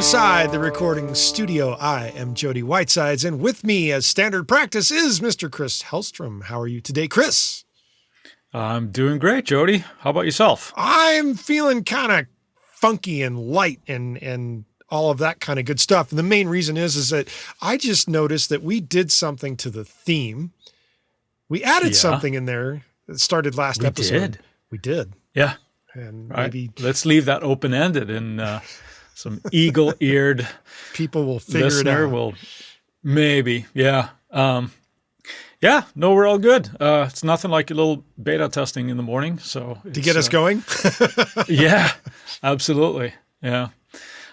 inside the recording studio. I am Jody Whitesides, and with me, as standard practice, is Mr. Chris Hellstrom. How are you today, Chris? I'm doing great, Jody. How about yourself? I'm feeling kind of funky and light and all of that kind of good stuff. And the main reason is that I just noticed that we did something to the theme. We added something in there that started last episode. We did. Yeah. And right. Maybe let's leave that open-ended, and some eagle-eared people will figure it out. Will maybe, yeah. Yeah, no, we're all good. It's nothing like a little beta testing in the morning. So to get us going? Yeah, absolutely. Yeah.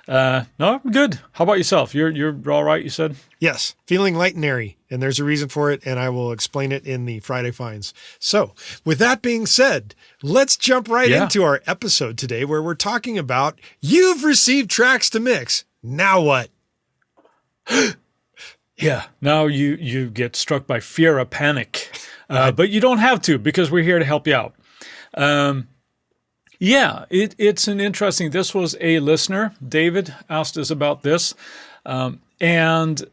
No, I'm good. How about yourself? You're all right, you said? Yes, feeling light and airy, and there's a reason for it, and I will explain it in the Friday Finds. So, with that being said, let's jump right into our episode today, where we're talking about you've received tracks to mix. Now what? Yeah, now you get struck by fear or panic, but you don't have to, because we're here to help you out. Yeah, it's an interesting, this was a listener, David, asked us about this, and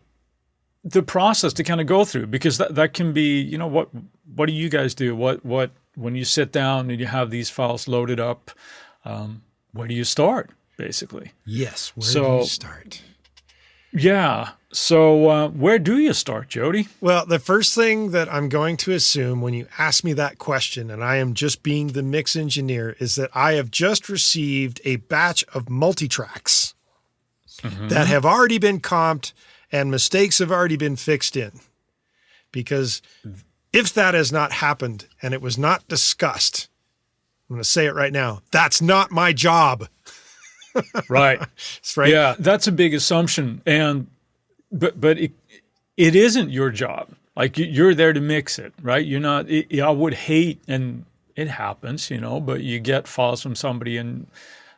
the process to kind of go through, because that can be, what do you guys do? What when you sit down and you have these files loaded up, where do you start, basically? Yes, where do you start? Yeah. So where do you start, Jody? Well, the first thing that I'm going to assume when you ask me that question, and I am just being the mix engineer, is that I have just received a batch of multi-tracks that have already been comped and mistakes have already been fixed in. Because if that has not happened and it was not discussed, I'm going to say it right now, that's not my job. Right. Right. Yeah, that's a big assumption. But it isn't your job. Like, you're there to mix it, right? You're not, I would hate, and it happens, but you get files from somebody and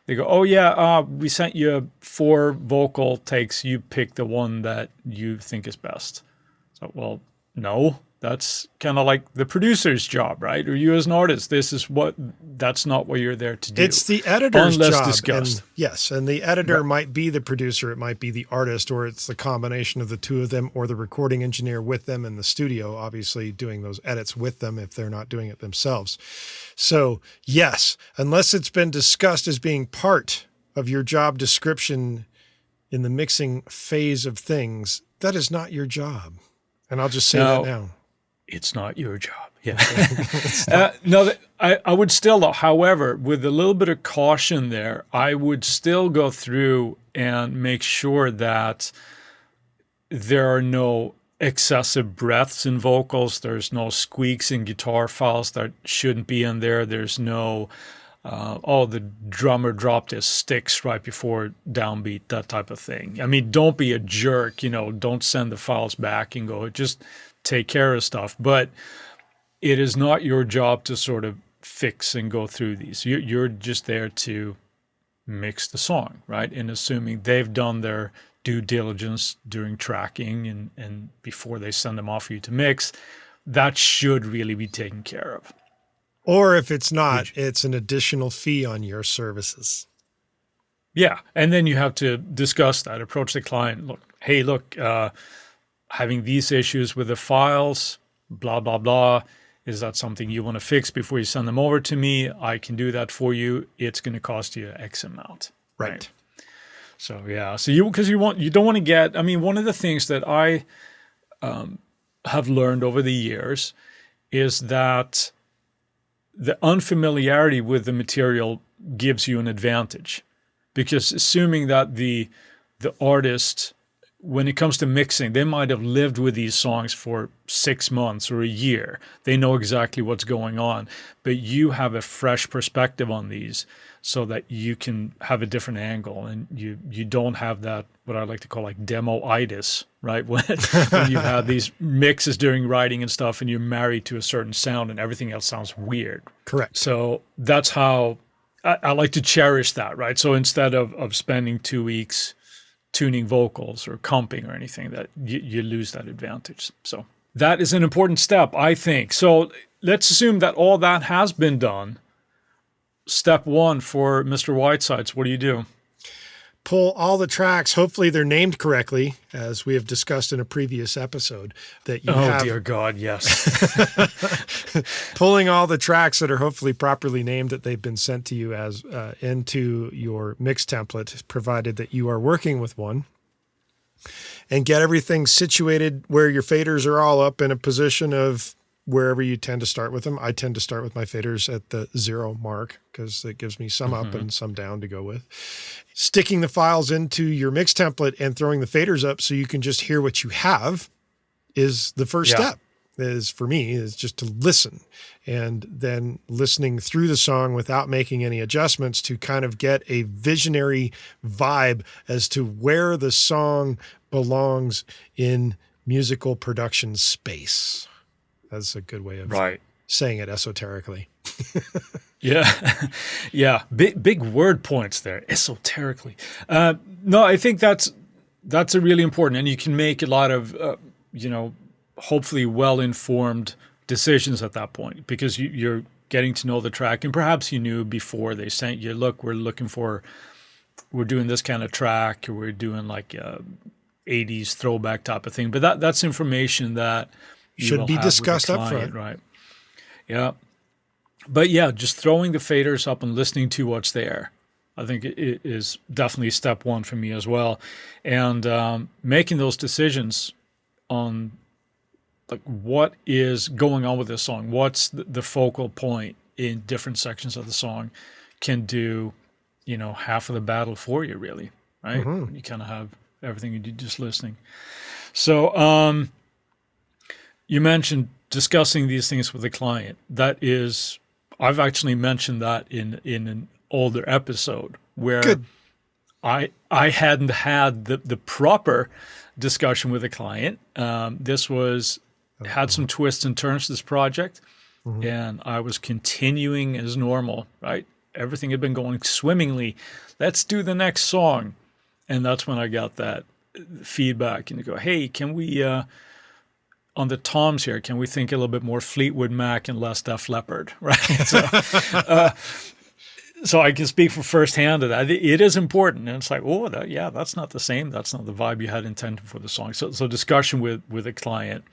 they go, oh yeah, we sent you 4 vocal takes. You pick the one that you think is best. So, well, no, that's kind of like the producer's job, right? Or you as an artist, that's not what you're there to do. It's the editor's unless job. discussed. And yes, and the editor might be the producer, it might be the artist, or it's the combination of the two of them, or the recording engineer with them in the studio, obviously doing those edits with them if they're not doing it themselves. So yes, unless it's been discussed as being part of your job description in the mixing phase of things, that is not your job. And I'll just say that now. It's not your job. Yeah. No, I would still, however, with a little bit of caution there, I would still go through and make sure that there are no excessive breaths in vocals. There's no squeaks in guitar files that shouldn't be in there. There's no, the drummer dropped his sticks right before downbeat, that type of thing. I mean, don't be a jerk, don't send the files back and go, just take care of stuff. But it is not your job to sort of fix and go through these. You're just there to mix the song, right? And assuming they've done their due diligence during tracking and before they send them off for you to mix, that should really be taken care of. Or if it's not, it's an additional fee on your services. Yeah. And then you have to discuss that, approach the client. Look, having these issues with the files, blah, blah, blah. Is that something you want to fix before you send them over to me? I can do that for you. It's going to cost you X amount. Right. So, yeah. So you don't want to get, one of the things that I have learned over the years is that the unfamiliarity with the material gives you an advantage, because assuming that the artist, when it comes to mixing, they might have lived with these songs for 6 months or a year. They know exactly what's going on, but you have a fresh perspective on these so that you can have a different angle, and you don't have that, what I like to call like demo-itis, right? When you have these mixes during writing and stuff and you're married to a certain sound and everything else sounds weird. Correct. So that's how I like to cherish that, right? So instead of spending 2 weeks tuning vocals or comping or anything, that you lose that advantage. So that is an important step, I think. So let's assume that all that has been done. Step 1 for Mr. Whitesides, what do you do? pull all the tracks. Hopefully they're named correctly, as we have discussed in a previous episode. That you have, dear God, yes. pulling all the tracks that are hopefully properly named that they've been sent to you as into your mix template, provided that you are working with one. And get everything situated where your faders are all up in a position of wherever you tend to start with them. I tend to start with my faders at the 0 mark because it gives me some up and some down to go with. Sticking the files into your mix template and throwing the faders up so you can just hear what you have is the first step. For me is just to listen, and then listening through the song without making any adjustments to kind of get a visionary vibe as to where the song belongs in musical production space. That's a good way of saying it esoterically. Yeah. Big word points there, esoterically. No, I think that's a really important, and you can make a lot of, hopefully well-informed decisions at that point, because you're getting to know the track, and perhaps you knew before they sent you, look, we're doing this kind of track, or we're doing like a 80s throwback type of thing. But that's information that should be discussed up front. Right. Yeah. But yeah, just throwing the faders up and listening to what's there, I think it is definitely step one for me as well. And making those decisions on like what is going on with this song, what's the focal point in different sections of the song can do, half of the battle for you, really, right? You kind of have everything you do just listening. So you mentioned discussing these things with the client. That is, I've actually mentioned that in an older episode where I hadn't had the proper discussion with the client. This had some twists and turns to this project, and I was continuing as normal, right? Everything had been going swimmingly. Let's do the next song. And that's when I got that feedback and they go, hey, can we, on the toms here, can we think a little bit more Fleetwood Mac and less Def Leppard, right? So I can speak from firsthand of that. It is important. And it's like, that's not the same. That's not the vibe you had intended for the song. So discussion with a client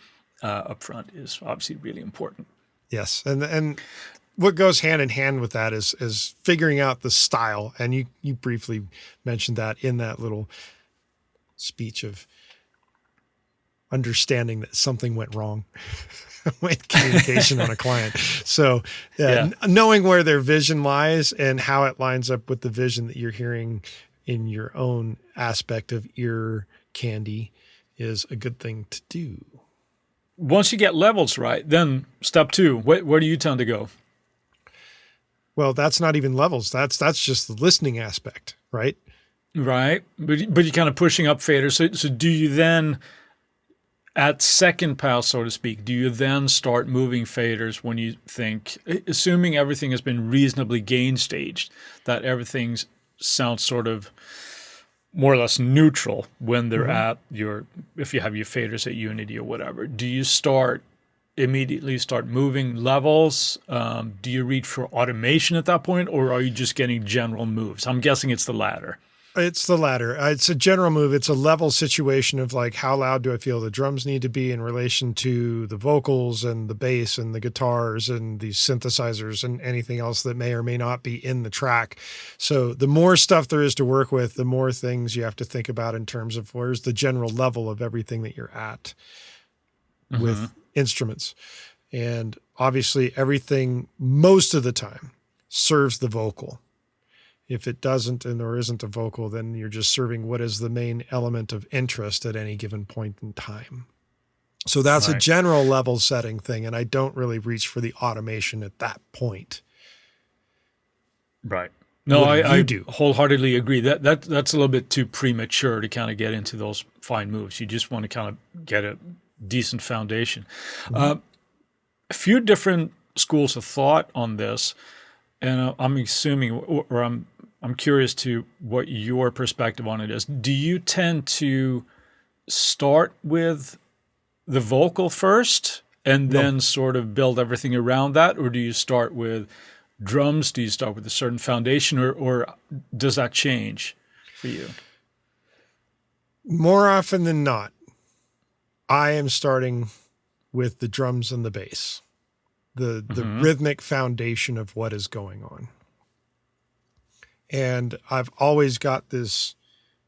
up front is obviously really important. Yes. And what goes hand in hand with that is figuring out the style. And you briefly mentioned that in that little speech of understanding that something went wrong with communication on a client. So knowing where their vision lies and how it lines up with the vision that you're hearing in your own aspect of ear candy is a good thing to do. Once you get levels right, then step 2, where do you tend to go? Well, that's not even levels. That's just the listening aspect, right? Right. But you're kind of pushing up faders. So do you then, at second pass, so to speak, do you then start moving faders when you think, assuming everything has been reasonably gain staged, that everything sounds sort of more or less neutral when they're at if you have your faders at unity or whatever, do you immediately start moving levels? Do you reach for automation at that point, or are you just getting general moves? I'm guessing it's the latter. It's the latter. It's a general move. It's a level situation of like, how loud do I feel the drums need to be in relation to the vocals and the bass and the guitars and the synthesizers and anything else that may or may not be in the track. So the more stuff there is to work with, the more things you have to think about in terms of where's the general level of everything that you're at with instruments. And obviously everything most of the time serves the vocal. If it doesn't and there isn't a vocal, then you're just serving what is the main element of interest at any given point in time. So that's a general level setting thing, and I don't really reach for the automation at that point. Right. No, I do wholeheartedly agree. That's a little bit too premature to kind of get into those fine moves. You just want to kind of get a decent foundation. A few different schools of thought on this, and I'm assuming, or I'm curious to what your perspective on it is. Do you tend to start with the vocal first and then sort of build everything around that? Or do you start with drums? Do you start with a certain foundation, or does that change? for you? More often than not, I am starting with the drums and the bass, the rhythmic foundation of what is going on. And I've always got this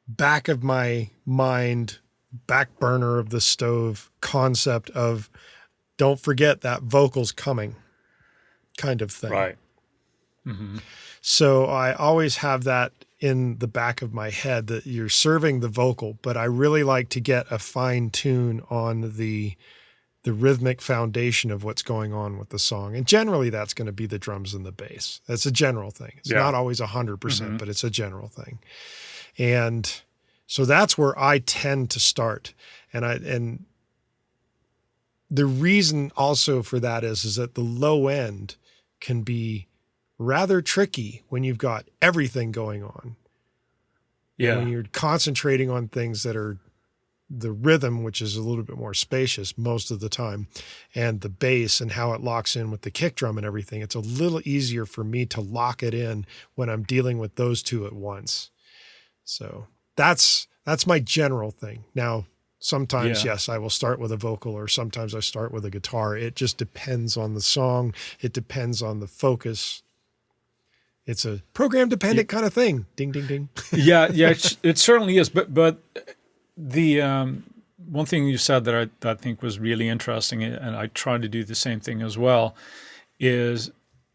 back of my mind, back burner of the stove concept of don't forget that vocal's coming kind of thing. Right. So I always have that in the back of my head that you're serving the vocal, but I really like to get a fine tune on the rhythmic foundation of what's going on with the song. And generally that's going to be the drums and the bass. That's a general thing. It's not always 100%, but it's a general thing. And so that's where I tend to start. And the reason also for that is that the low end can be rather tricky when you've got everything going on. Yeah. When you're concentrating on things that are the rhythm, which is a little bit more spacious most of the time, and the bass and how it locks in with the kick drum and everything, it's a little easier for me to lock it in when I'm dealing with those two at once. So that's my general thing. Now, sometimes, yes, I will start with a vocal, or sometimes I start with a guitar. It just depends on the song. It depends on the focus. It's a program dependent kind of thing. Ding, ding, ding. Yeah, it certainly is. But the one thing you said that I think was really interesting, and I try to do the same thing as well, is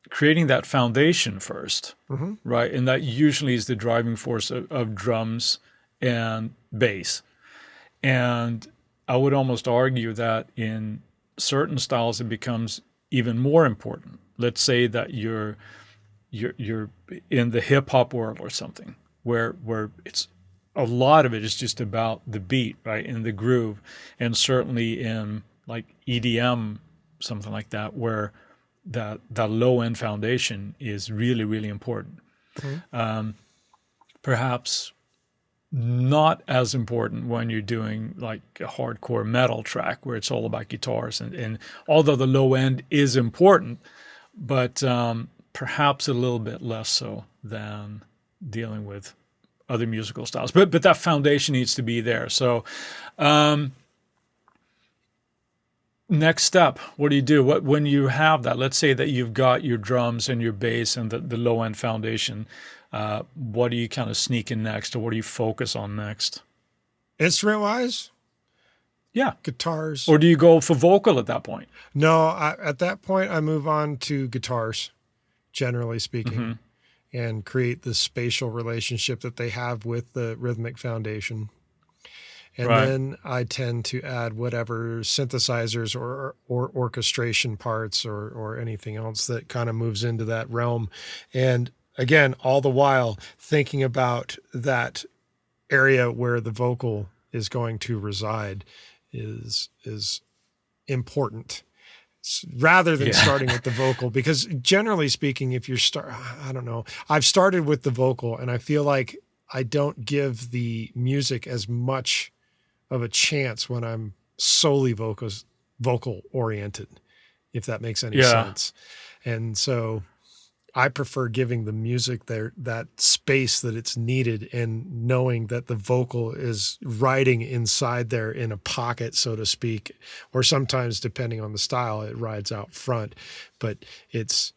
creating that foundation first, right? And that usually is the driving force of drums and bass. And I would almost argue that in certain styles it becomes even more important. Let's say that you're in the hip hop world or something, where it's a lot of it is just about the beat, right, and the groove, and certainly in like EDM, something like that, where that low end foundation is really, really important. Perhaps not as important when you're doing like a hardcore metal track where it's all about guitars, and although the low end is important, but perhaps a little bit less so than dealing with other musical styles. But that foundation needs to be there. So next step, what do you do? When you have that, let's say that you've got your drums and your bass and the low end foundation, what do you kind of sneak in next, or what do you focus on next? Instrument wise? Yeah. Guitars. Or do you go for vocal at that point? No, at that point I move on to guitars, generally speaking, and create the spatial relationship that they have with the rhythmic foundation. And then I tend to add whatever synthesizers or orchestration parts or anything else that kind of moves into that realm. And again, all the while thinking about that area where the vocal is going to reside is important, rather than starting with the vocal, because generally speaking, if you're I don't know, I've started with the vocal and I feel like I don't give the music as much of a chance when I'm solely vocal oriented, if that makes any sense. And so I prefer giving the music that space that it's needed, and knowing that the vocal is riding inside there in a pocket, so to speak, or sometimes depending on the style, it rides out front, but it's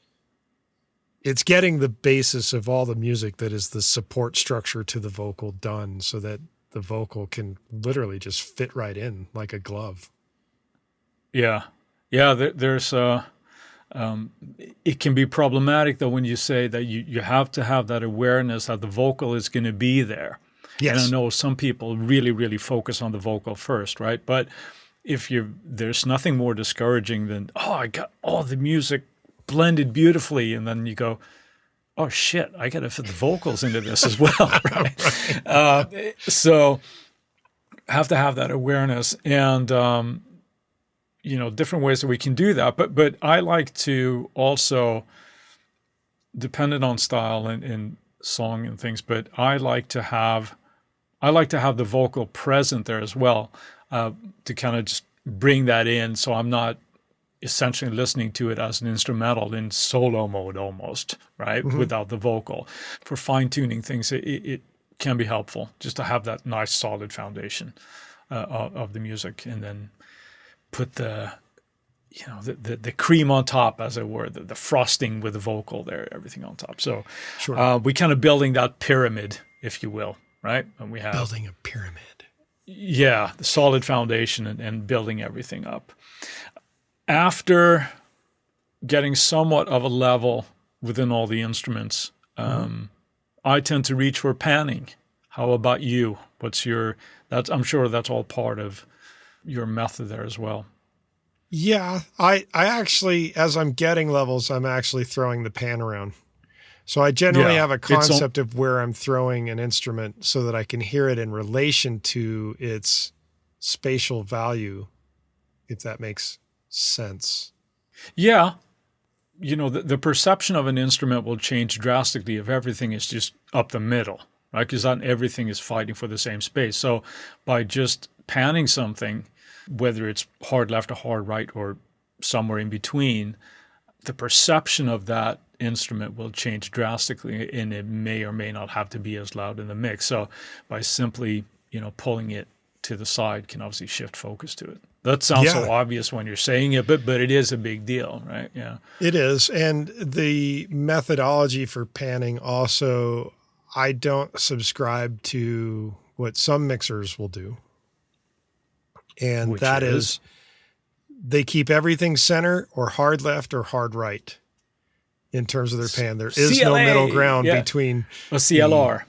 getting the basis of all the music that is the support structure to the vocal done, so that the vocal can literally just fit right in like a glove. Yeah. There's it can be problematic though when you say that you have to have that awareness that the vocal is going to be there. Yes. And I know some people really, really focus on the vocal first, right? But there's nothing more discouraging than, I got all the music blended beautifully, and then you go, oh shit, I got to fit the vocals into this as well, right? So have to have that awareness, and different ways that we can do that. But I like to also, dependent on style and song and things, but I like to have the vocal present there as well, to kind of just bring that in, so I'm not essentially listening to it as an instrumental in solo mode almost, right? Without the vocal. For fine-tuning things, it can be helpful just to have that nice solid foundation of the music, and then put the cream on top, as it were, the frosting with the vocal there, everything on top. So Sure. we kind of building that pyramid, if you will, right? And we have Building a pyramid. the solid foundation and building everything up. After getting somewhat of a level within all the instruments, I tend to reach for panning. How about you? I'm sure that's all part of your method there as well. Yeah, I actually, as I'm getting levels, I'm actually throwing the pan around. So I generally have a concept of where I'm throwing an instrument so that I can hear it in relation to its spatial value, if that makes sense. Yeah. The perception of an instrument will change drastically if everything is just up the middle, right? Because not everything is fighting for the same space. So by just panning something, whether it's hard left or hard right or somewhere in between, the perception of that instrument will change drastically, and it may or may not have to be as loud in the mix. So by simply, pulling it to the side can obviously shift focus to it. That sounds so obvious when you're saying it, but it is a big deal, right? Yeah. It is. And the methodology for panning also, I don't subscribe to what some mixers will do. And Which that is they keep everything center or hard left or hard right in terms of their pan. There is no middle ground between a CLR.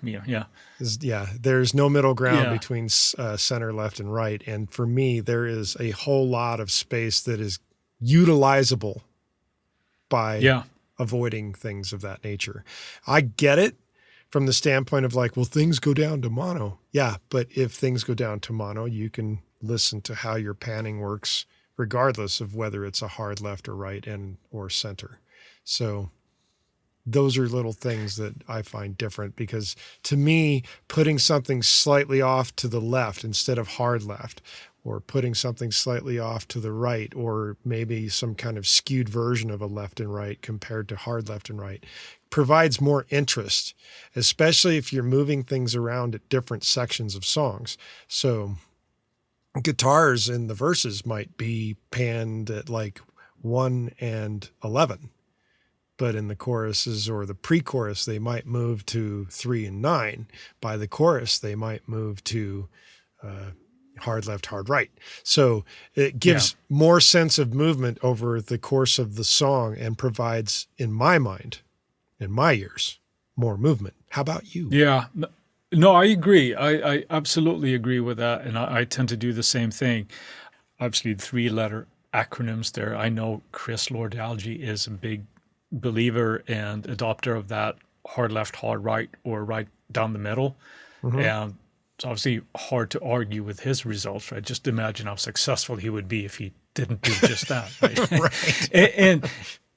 There's no middle ground between center, left, and right. And for me, there is a whole lot of space that is utilizable by avoiding things of that nature. I get it from the standpoint of like, well, things go down to mono. Yeah, but if things go down to mono, you can listen to how your panning works regardless of whether it's a hard left or right or center. So those are little things that I find different, because to me, putting something slightly off to the left instead of hard left, or putting something slightly off to the right, or maybe some kind of skewed version of a left and right compared to hard left and right, provides more interest, especially if you're moving things around at different sections of songs. So guitars in the verses might be panned at like 1 and 11. But in the choruses or the pre-chorus, they might move to 3 and 9. By the chorus, they might move to hard left, hard right. So it gives more sense of movement over the course of the song and provides, in my mind, in my ears, more movement. How about you? Yeah. No, I agree. I absolutely agree with that. And I tend to do the same thing. Obviously, 3-letter acronyms there. I know Chris Lord-Alge is a big believer and adopter of that hard left, hard right, or right down the middle. Mm-hmm. And it's obviously hard to argue with his results, right? Just imagine how successful he would be if he didn't do just that, right? Right.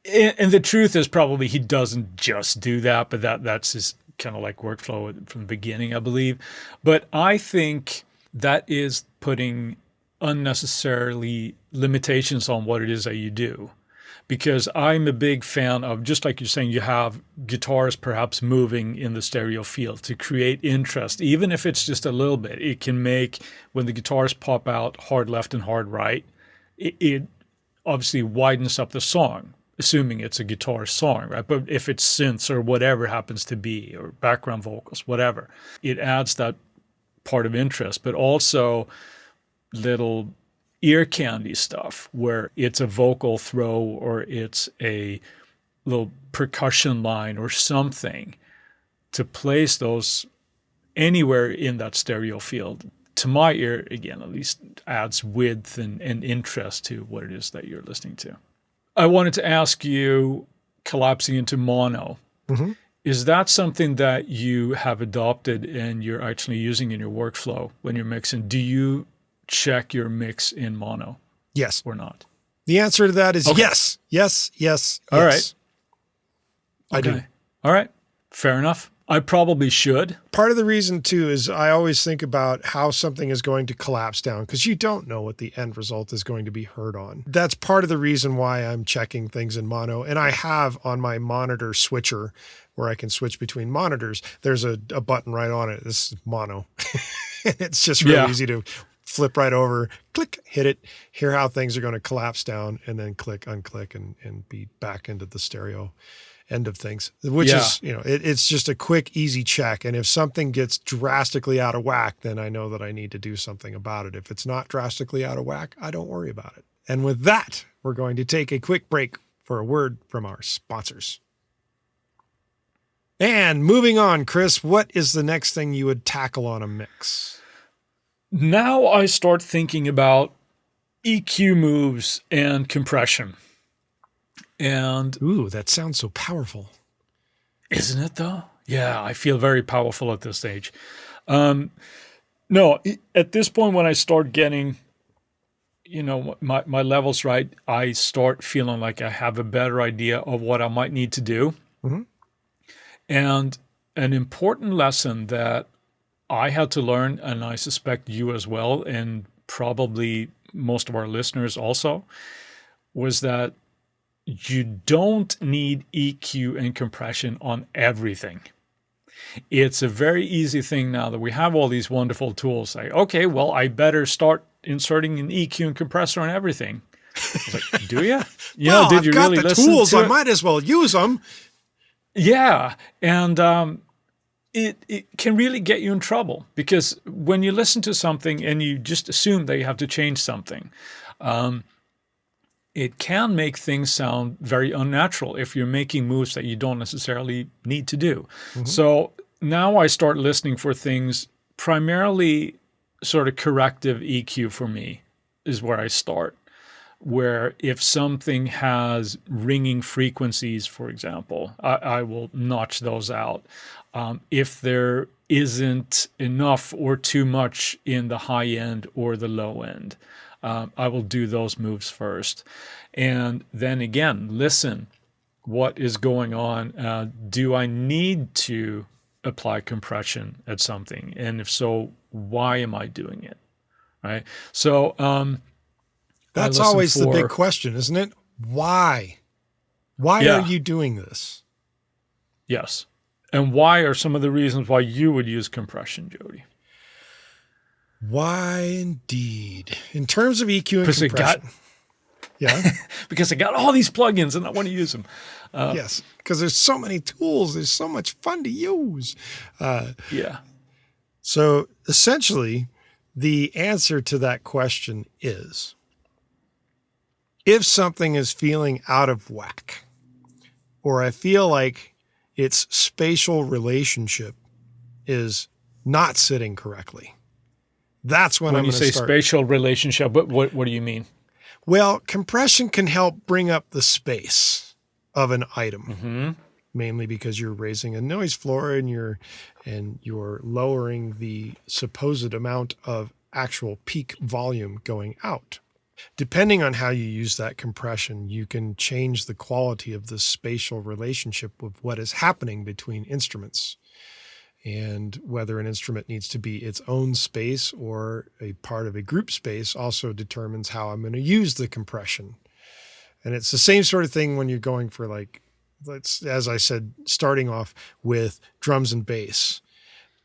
And the truth is probably he doesn't just do that, but that's his kind of like workflow from the beginning, I believe. But I think that is putting unnecessarily limitations on what it is that you do. Because I'm a big fan of, just like you're saying, you have guitars perhaps moving in the stereo field to create interest, even if it's just a little bit. It can make, when the guitars pop out hard left and hard right, it obviously widens up the song, assuming it's a guitar song, right? But if it's synths or whatever it happens to be, or background vocals, whatever, it adds that part of interest, but also little ear candy stuff where it's a vocal throw or it's a little percussion line or something to place those anywhere in that stereo field. To my ear, again, at least adds width and interest to what it is that you're listening to. I wanted to ask you, collapsing into mono, is that something that you have adopted and you're actually using in your workflow when you're mixing? Do you check your mix in mono? Yes. Or not? The answer to that is yes. Yes. All right. I do. All right. Fair enough. I probably should. Part of the reason too is I always think about how something is going to collapse down because you don't know what the end result is going to be heard on. That's part of the reason why I'm checking things in mono. And I have on my monitor switcher where I can switch between monitors, there's a button right on it. This is mono. And it's just really easy to flip right over, click, hit it, hear how things are going to collapse down, and then click, unclick, and be back into the stereo end of things, which is, it's just a quick, easy check. And if something gets drastically out of whack, then I know that I need to do something about it. If it's not drastically out of whack, I don't worry about it. And with that, we're going to take a quick break for a word from our sponsors. And moving on, Chris, what is the next thing you would tackle on a mix? Now I start thinking about EQ moves and compression. And ooh, that sounds so powerful. Isn't it though? Yeah, I feel very powerful at this stage. No, at this point when I start getting, my levels right, I start feeling like I have a better idea of what I might need to do. Mm-hmm. And an important lesson that I had to learn, and I suspect you as well, and probably most of our listeners also, was that you don't need EQ and compression on everything. It's a very easy thing now that we have all these wonderful tools. Like, okay, well, I better start inserting an EQ and compressor on everything. I was like, do you? Well, did you really listen to tools? I might as well use them. Yeah, and it can really get you in trouble because when you listen to something and you just assume that you have to change something, it can make things sound very unnatural if you're making moves that you don't necessarily need to do. Mm-hmm. So now I start listening for things, primarily sort of corrective EQ for me is where I start. Where if something has ringing frequencies, for example, I will notch those out. If there isn't enough or too much in the high end or the low end, I will do those moves first. And then again, listen, what is going on? Do I need to apply compression at something? And if so, why am I doing it? Right? So that's always the big question, isn't it? Why? Why are you doing this? Yes. And why are some of the reasons why you would use compression, Jody? Why indeed? In terms of EQ and compression. Because I got all these plugins and I want to use them. Yes, because there's so many tools. There's so much fun to use. So essentially, the answer to that question is, if something is feeling out of whack, or I feel like its spatial relationship is not sitting correctly, that's when I'm going to start. When you say spatial relationship, what do you mean? Well, compression can help bring up the space of an item, mainly because you're raising a noise floor and you're lowering the supposed amount of actual peak volume going out. Depending on how you use that compression, you can change the quality of the spatial relationship of what is happening between instruments. And whether an instrument needs to be its own space or a part of a group space also determines how I'm going to use the compression. And it's the same sort of thing when you're going for, like, as I said, starting off with drums and bass.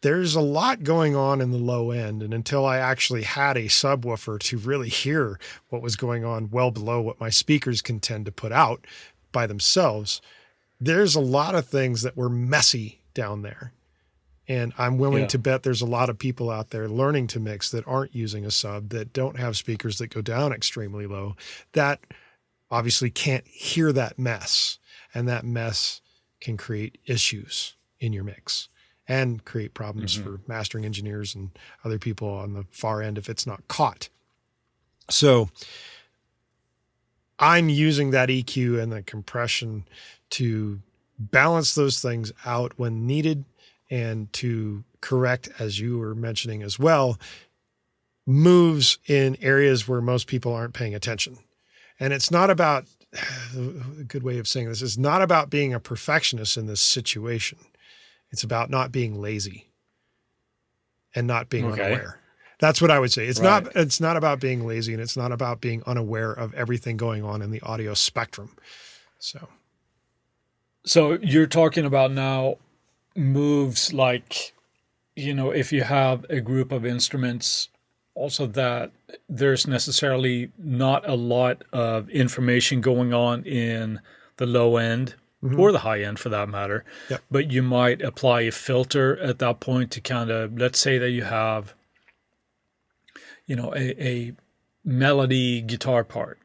There's a lot going on in the low end, and until I actually had a subwoofer to really hear what was going on well below what my speakers can tend to put out by themselves, there's a lot of things that were messy down there. And I'm willing to bet there's a lot of people out there learning to mix that aren't using a sub, that don't have speakers that go down extremely low, that obviously can't hear that mess. And that mess can create issues in your mix and create problems for mastering engineers and other people on the far end if it's not caught. So I'm using that EQ and the compression to balance those things out when needed and to correct, as you were mentioning as well, moves in areas where most people aren't paying attention. And it's not about, a good way of saying this, is not about being a perfectionist in this situation. It's about not being lazy and not being Okay. unaware. That's what I would say. It's Right. not about being lazy, and it's not about being unaware of everything going on in the audio spectrum. So you're talking about now moves like, if you have a group of instruments, also that there's necessarily not a lot of information going on in the low end or the high end for that matter. Yep. But you might apply a filter at that point to kind of, let's say that you have, a melody guitar part.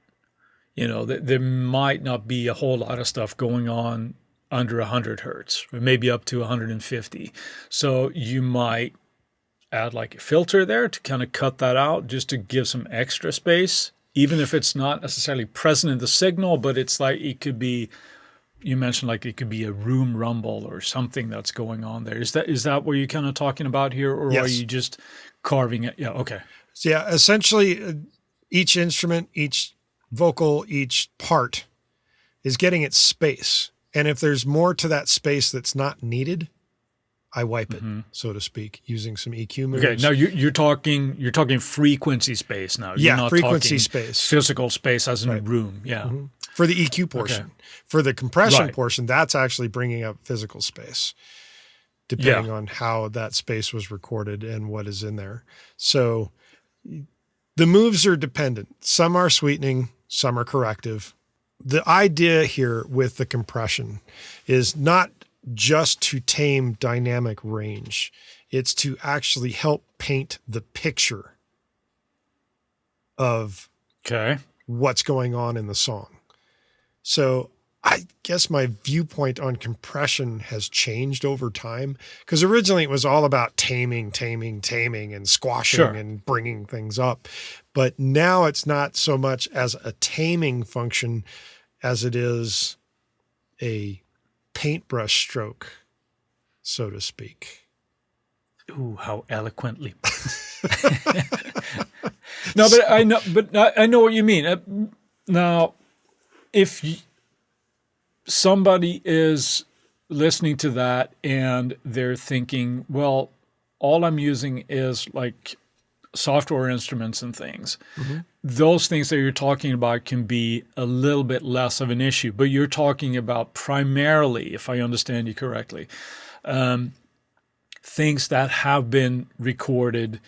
There might not be a whole lot of stuff going on under 100 hertz, or maybe up to 150. So you might add like a filter there to kind of cut that out, just to give some extra space, even if it's not necessarily present in the signal, but it's like it could be, you mentioned like it could be a room rumble or something that's going on there. Is that what you're kind of talking about here, or Yes. are you just carving it? Yeah, okay. So yeah, essentially each instrument, each vocal, each part is getting its space. And if there's more to that space that's not needed, I wipe it, so to speak, using some EQ moves. Okay, now you're talking frequency space now. You're not frequency talking space. physical space as in a room. Yeah. For the EQ portion. Okay. For the compression Right. portion, that's actually bringing up physical space, depending on how that space was recorded and what is in there. So the moves are dependent. Some are sweetening, some are corrective. The idea here with the compression is not just to tame dynamic range. It's to actually help paint the picture of Okay. what's going on in the song. So I guess my viewpoint on compression has changed over time, because originally it was all about taming and squashing Sure. and bringing things up. But now it's not so much as a taming function as it is a paintbrush stroke, so to speak. Ooh, how eloquently. No, but I know what you mean. Now, if somebody is listening to that and they're thinking, well, all I'm using is like software instruments and things. Those things that you're talking about can be a little bit less of an issue, but you're talking about primarily, if I understand you correctly, things that have been recorded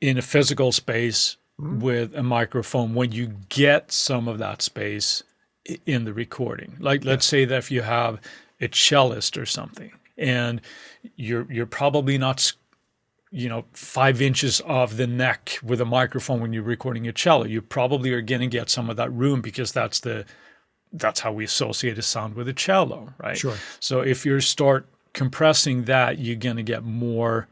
in a physical space with a microphone when you get some of that space in the recording. Like, let's say that if you have a cellist or something and you're probably not 5 inches off the neck with a microphone when you're recording a cello, you probably are going to get some of that room, because that's how we associate a sound with a cello, right? Sure. So if you start compressing that, you're going to get more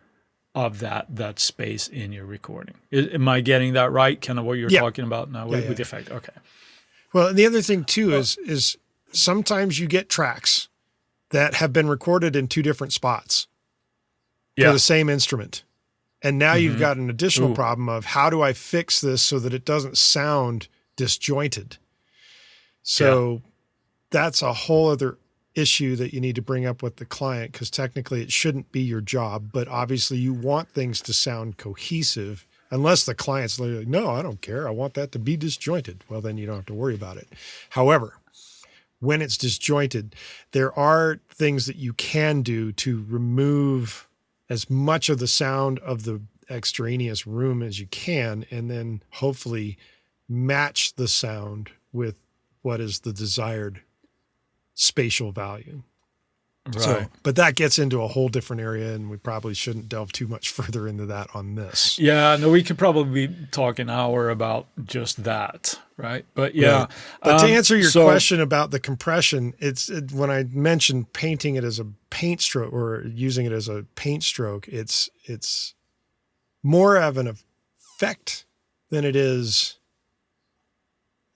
of that space in your recording. Am I getting that right? Kind of what you're talking about now with the effect? Okay. Well, and the other thing too is sometimes you get tracks that have been recorded in two different spots for the same instrument. And now you've got an additional problem of, how do I fix this so that it doesn't sound disjointed? So that's a whole other issue that you need to bring up with the client, because technically it shouldn't be your job, but obviously you want things to sound cohesive, unless the client's literally, no, I don't care, I want that to be disjointed. Well, then you don't have to worry about it. However, when it's disjointed, there are things that you can do to remove as much of the sound of the extraneous room as you can, and then hopefully match the sound with what is the desired spatial value. Right. So, but that gets into a whole different area, and we probably shouldn't delve too much further into that on this. Yeah, no, we could probably talk an hour about just that, right? But yeah. Right. But to answer your question about the compression, when I mentioned painting it as a paint stroke, or using it as a paint stroke, it's more of an effect than it is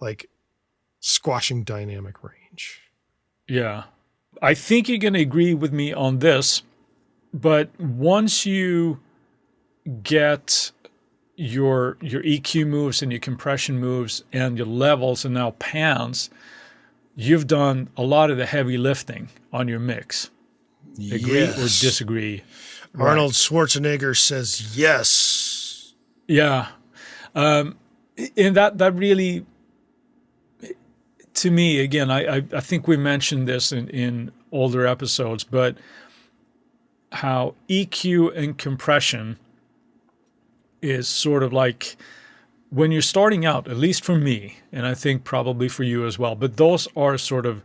like squashing dynamic range. Yeah. I think you're going to agree with me on this, but once you get your EQ moves and your compression moves and your levels and now pans, you've done a lot of the heavy lifting on your mix. Agree or Yes. disagree? Arnold Schwarzenegger says yes. Yeah. And that really, to me, again, I think we mentioned this in older episodes, but how EQ and compression is sort of like when you're starting out, at least for me, and I think probably for you as well, but those are sort of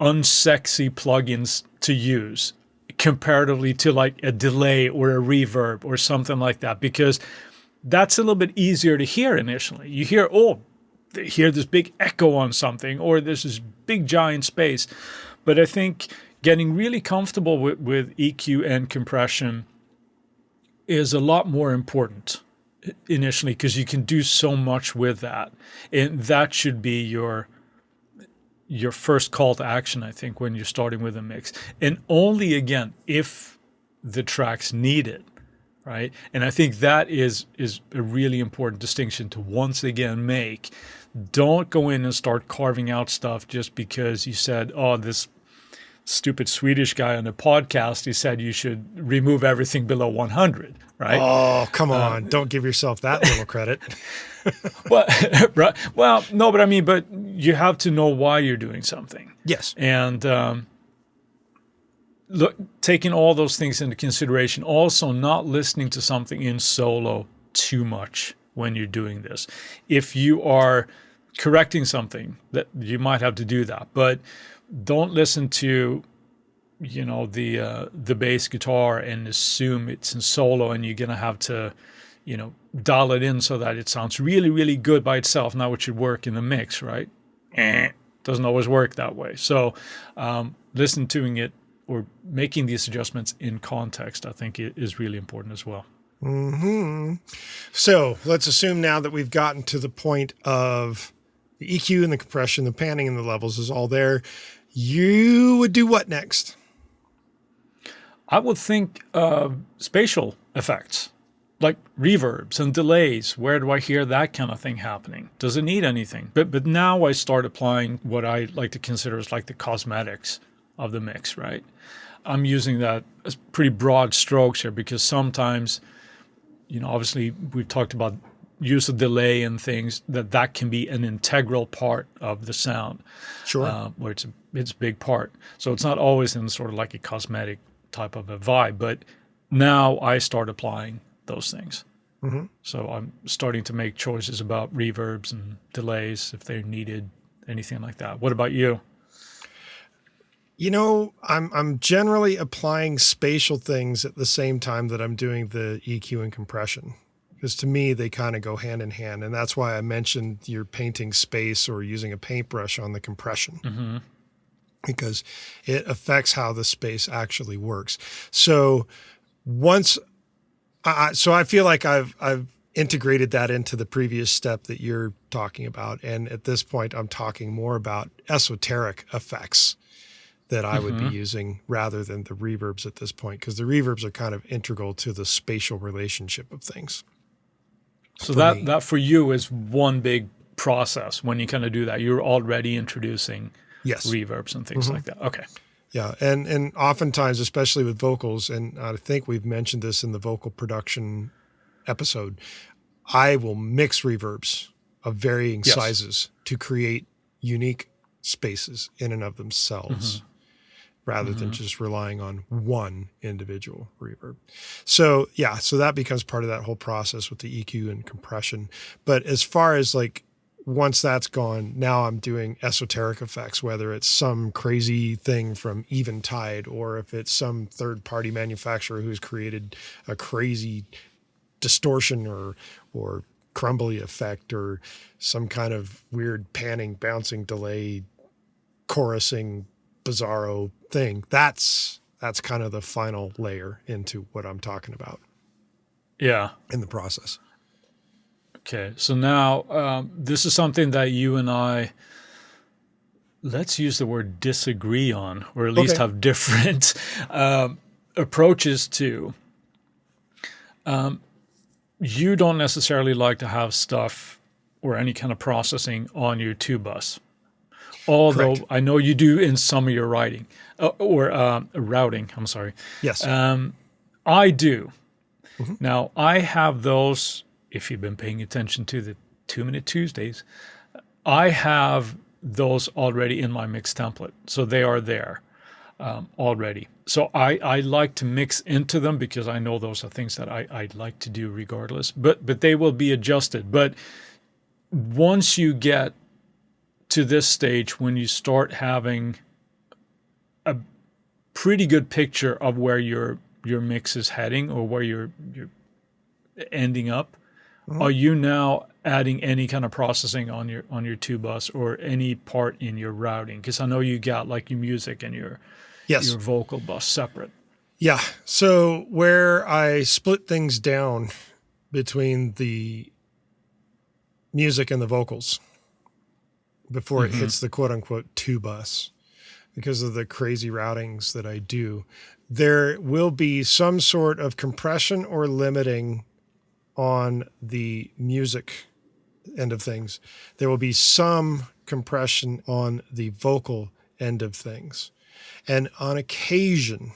unsexy plugins to use comparatively to like a delay or a reverb or something like that, because that's a little bit easier to hear initially. You hear, hear this big echo on something, or there's this big giant space. But I think getting really comfortable with EQ and compression is a lot more important initially, because you can do so much with that. And that should be your first call to action, I think, when you're starting with a mix. And only, again, if the tracks need it, right? And I think that is a really important distinction to once again make. Don't go in and start carving out stuff just because you said, oh, this stupid Swedish guy on the podcast, he said you should remove everything below 100, right? Oh, come on. Don't give yourself that little credit. Well, right. Well, no, but I mean, but you have to know why you're doing something. Yes. And look, taking all those things into consideration, also not listening to something in solo too much when you're doing this. If you are correcting something, that you might have to do that, but don't listen to, the bass guitar and assume it's in solo and you're gonna have to, dial it in so that it sounds really, really good by itself. Now it should work in the mix, right? Doesn't always work that way. So listen to it or making these adjustments in context, I think, is really important as well. Mm-hmm. So let's assume now that we've gotten to the point of the EQ and the compression, the panning and the levels is all there. You would do what next? I would think spatial effects, like reverbs and delays. Where do I hear that kind of thing happening? Does it need anything? But now I start applying what I like to consider as like the cosmetics of the mix, right? I'm using that as pretty broad strokes here because sometimes, obviously we've talked about use of delay and things, that can be an integral part of the sound. Sure. Where it's a big part. So it's not always in sort of like a cosmetic type of a vibe, but now I start applying those things. Mm-hmm. So I'm starting to make choices about reverbs and delays if they're needed, anything like that. What about you? I'm generally applying spatial things at the same time that I'm doing the EQ and compression. Because to me, they kind of go hand in hand. And that's why I mentioned you're painting space or using a paintbrush on the compression. Mm-hmm. Because it affects how the space actually works. So I feel like I've integrated that into the previous step that you're talking about. And at this point, I'm talking more about esoteric effects that I would be using rather than the reverbs at this point, because the reverbs are kind of integral to the spatial relationship of things. So that for you is one big process when you kind of do that. You're already introducing reverbs and things like that. Okay. Yeah. And oftentimes, especially with vocals, and I think we've mentioned this in the vocal production episode, I will mix reverbs of varying sizes to create unique spaces in and of themselves. Rather than just relying on one individual reverb. So that becomes part of that whole process with the EQ and compression. But as far as like, once that's gone, now I'm doing esoteric effects, whether it's some crazy thing from Eventide or if it's some third-party manufacturer who's created a crazy distortion or crumbly effect or some kind of weird panning, bouncing, delay, chorusing, bizarro thing. That's kind of the final layer into what I'm talking about. Yeah. In the process. Okay. So now this is something that you and I, let's use the word disagree on, or at least have different approaches to. You don't necessarily like to have stuff or any kind of processing on your 2 bus. Although Correct. I know you do in some of your writing or routing. I'm sorry. Yes. I do. Mm-hmm. Now, I have those, if you've been paying attention to the 2-Minute Tuesdays, I have those already in my mix template. So they are there already. So I like to mix into them because I know those are things that I like to do regardless. But they will be adjusted. But once you get to this stage, when you start having a pretty good picture of where your mix is heading or where you're ending up, Mm-hmm. are you now adding any kind of processing on your two bus or any part in your routing? Because I know you got like your music and your Yes. vocal bus separate. Yeah. So where I split things down between the music and the vocals before it hits the quote unquote two bus, because of the crazy routings that I do, there will be some sort of compression or limiting on the music end of things. There will be some compression on the vocal end of things. And on occasion,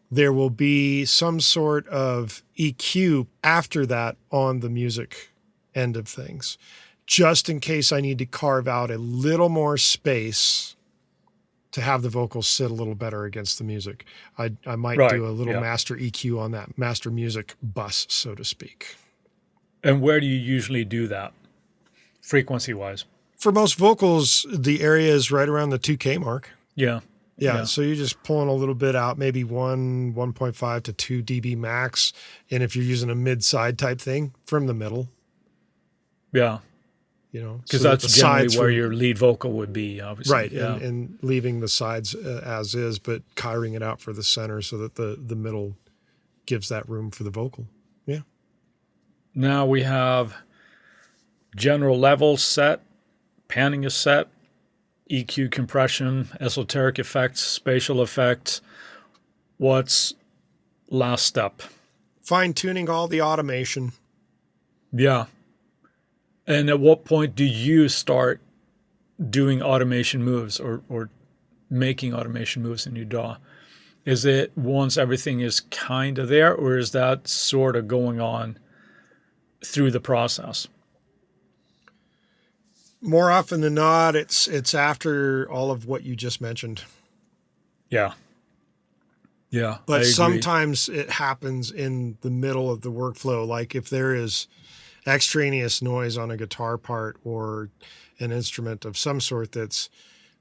there will be some sort of EQ after that on the music end of things, just in case I need to carve out a little more space to have the vocals sit a little better against the music. I might Right. do a little Yeah. master EQ on that master music bus, so to speak. And where do you usually do that, frequency wise? For most vocals, the area is right around the 2K mark. Yeah. Yeah, so you're just pulling a little bit out, maybe 1.5 to 2 dB max. And if you're using a mid-side type thing, from the middle, Yeah. Because so that that's the generally sides where were- your lead vocal would be, obviously. right, Yeah. and leaving the sides as is, but chiring it out for the center so that the middle gives that room for the vocal. Yeah. Now we have general levels set, panning is set, EQ compression, esoteric effects, spatial effects. What's last step? Fine-tuning all the automation. Yeah. And at what point do you start doing automation moves or making automation moves in your DAW? Is it once everything is kind of there, or is that sort of going on through the process? More often than not, it's after all of what you just mentioned. Yeah. Yeah. I But agree. sometimes it happens in the middle of the workflow. Like if there is extraneous noise on a guitar part or an instrument of some sort that's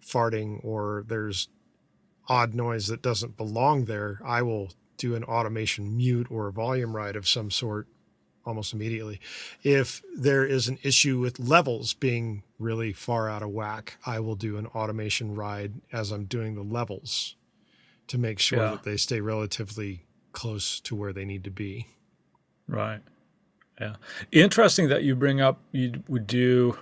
farting, or there's odd noise that doesn't belong there, I will do an automation mute or a volume ride of some sort almost immediately. If there is an issue with levels being really far out of whack, I will do an automation ride as I'm doing the levels to make sure Yeah. that they stay relatively close to where they need to be. Right. Yeah. Interesting that you bring up you would do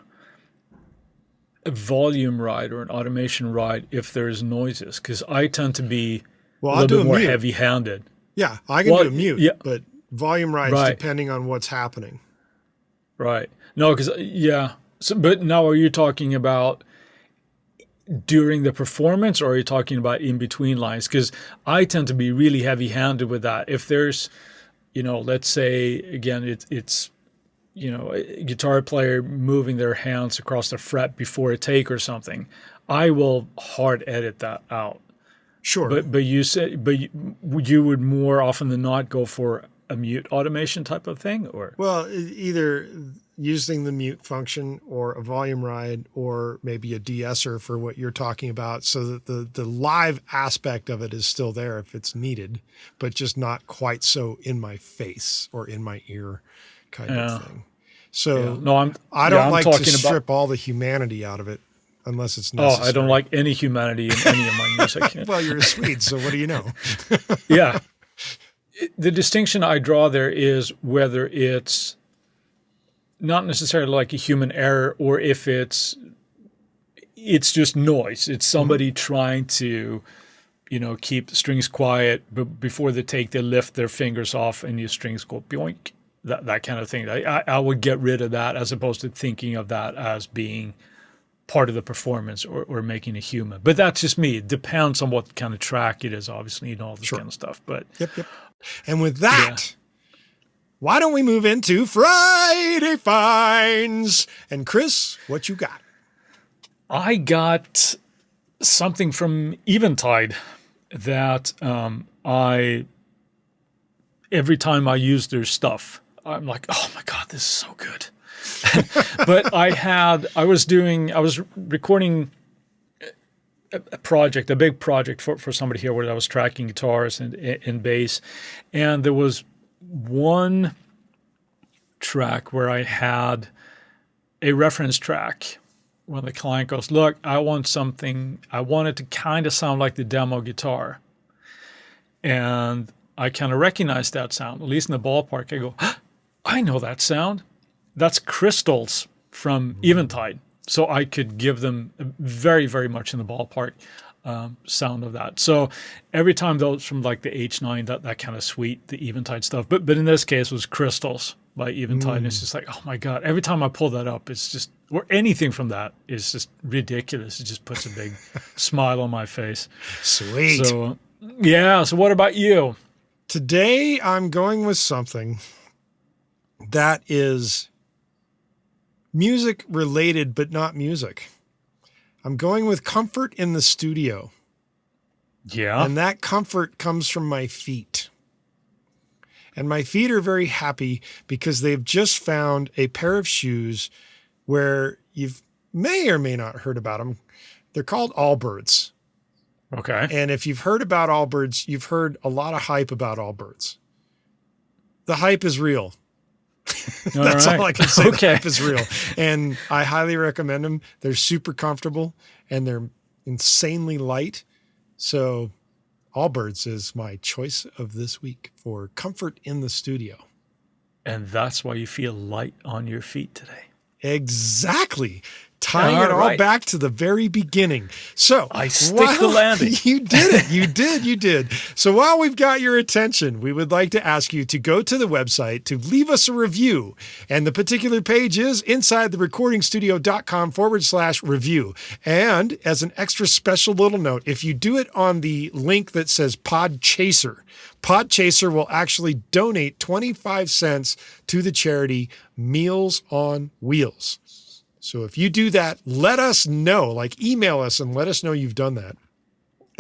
a volume ride or an automation ride if there's noises, because I tend to be Well, a I'll little do bit a more mute. heavy-handed. Yeah, I can Well, do a mute, yeah. but volume rides Right. depending on what's happening. Right. No, because, yeah. So, but now are you talking about during the performance, or are you talking about in between lines? Because I tend to be really heavy-handed with that. If there's, let's say, again, it's a guitar player moving their hands across the fret before a take or something, I will hard edit that out. Sure. But you would more often than not go for a mute automation type of thing, or? Well, either using the mute function or a volume ride or maybe a de-esser for what you're talking about, so that the live aspect of it is still there if it's needed, but just not quite so in my face or in my ear kind of thing. So Yeah. No, I don't I'm like to talking strip all the humanity out of it unless it's Oh, necessary. I don't like any humanity in any of my music. Well, you're a Swede, so what do you know? Yeah. The distinction I draw there is whether it's not necessarily like a human error, or if it's just noise. It's somebody trying to, keep the strings quiet, but before they take, they lift their fingers off and your strings go boink. That kind of thing. I would get rid of that, as opposed to thinking of that as being part of the performance or making it human. But that's just me. It depends on what kind of track it is, obviously, and all this kind of stuff. But Yep. And with that, why don't we move into Friday Finds? And Chris, what you got? I got something from Eventide that every time I use their stuff, I'm like, oh my God, this is so good. But I was recording a big project for somebody here where I was tracking guitars and bass. And there was one track where I had a reference track when the client goes, look, I want it to kind of sound like the demo guitar. And I kind of recognize that sound, at least in the ballpark. I go, I know that sound. That's crystals from Eventide. So I could give them very, very much in the ballpark sound of that. So every time those from like the H9, that kind of sweet, the Eventide stuff. But in this case, it was Crystals by Eventide. And it's just like, oh my God, every time I pull that up, it's just, or anything from that is just ridiculous. It just puts a big smile on my face. Sweet. So, yeah. So what about you? Today, I'm going with something that is music related, but not music. I'm going with comfort in the studio. Yeah. And that comfort comes from my feet. And my feet are very happy because they've just found a pair of shoes where you've may or may not heard about them. They're called Allbirds. Okay. And if you've heard about Allbirds, you've heard a lot of hype about Allbirds. The hype is real. That's all I can say. Okay. The hype is real. And I highly recommend them. They're super comfortable and they're insanely light. So Allbirds is my choice of this week for comfort in the studio. And that's why you feel light on your feet today. Exactly. Tying it all back to the very beginning. So I stick the landing. You did it. You did. So while we've got your attention, we would like to ask you to go to the website to leave us a review. And the particular page is insidetherecordingstudio.com/review. And as an extra special little note, if you do it on the link that says Podchaser will actually donate 25 cents to the charity Meals on Wheels. So if you do that, let us know, like email us and let us know you've done that.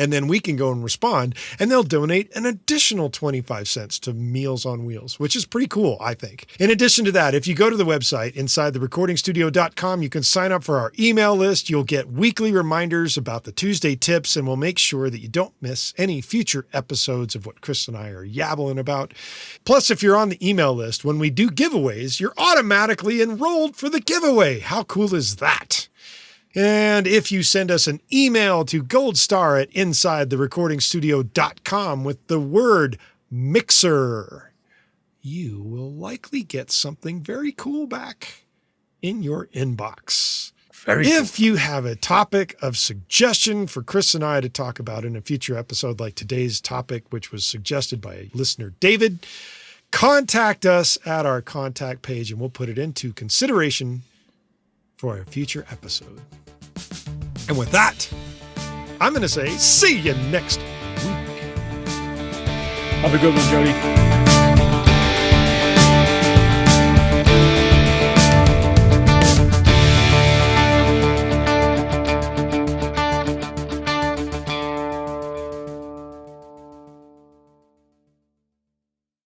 And then we can go and respond, and they'll donate an additional 25 cents to Meals on Wheels, which is pretty cool, I think. In addition to that, if you go to the website, insidetherecordingstudio.com, you can sign up for our email list. You'll get weekly reminders about the Tuesday tips, and we'll make sure that you don't miss any future episodes of what Chris and I are yabbling about. Plus, if you're on the email list, when we do giveaways, you're automatically enrolled for the giveaway. How cool is that? And if you send us an email to goldstar@insidetherecordingstudio.com with the word mixer, you will likely get something very cool back in your inbox. If you have a topic of suggestion for Chris and I to talk about in a future episode like today's topic, which was suggested by listener David, contact us at our contact page and we'll put it into consideration for a future episode. And with that, I'm going to say, see you next week. Have a good one, Jody.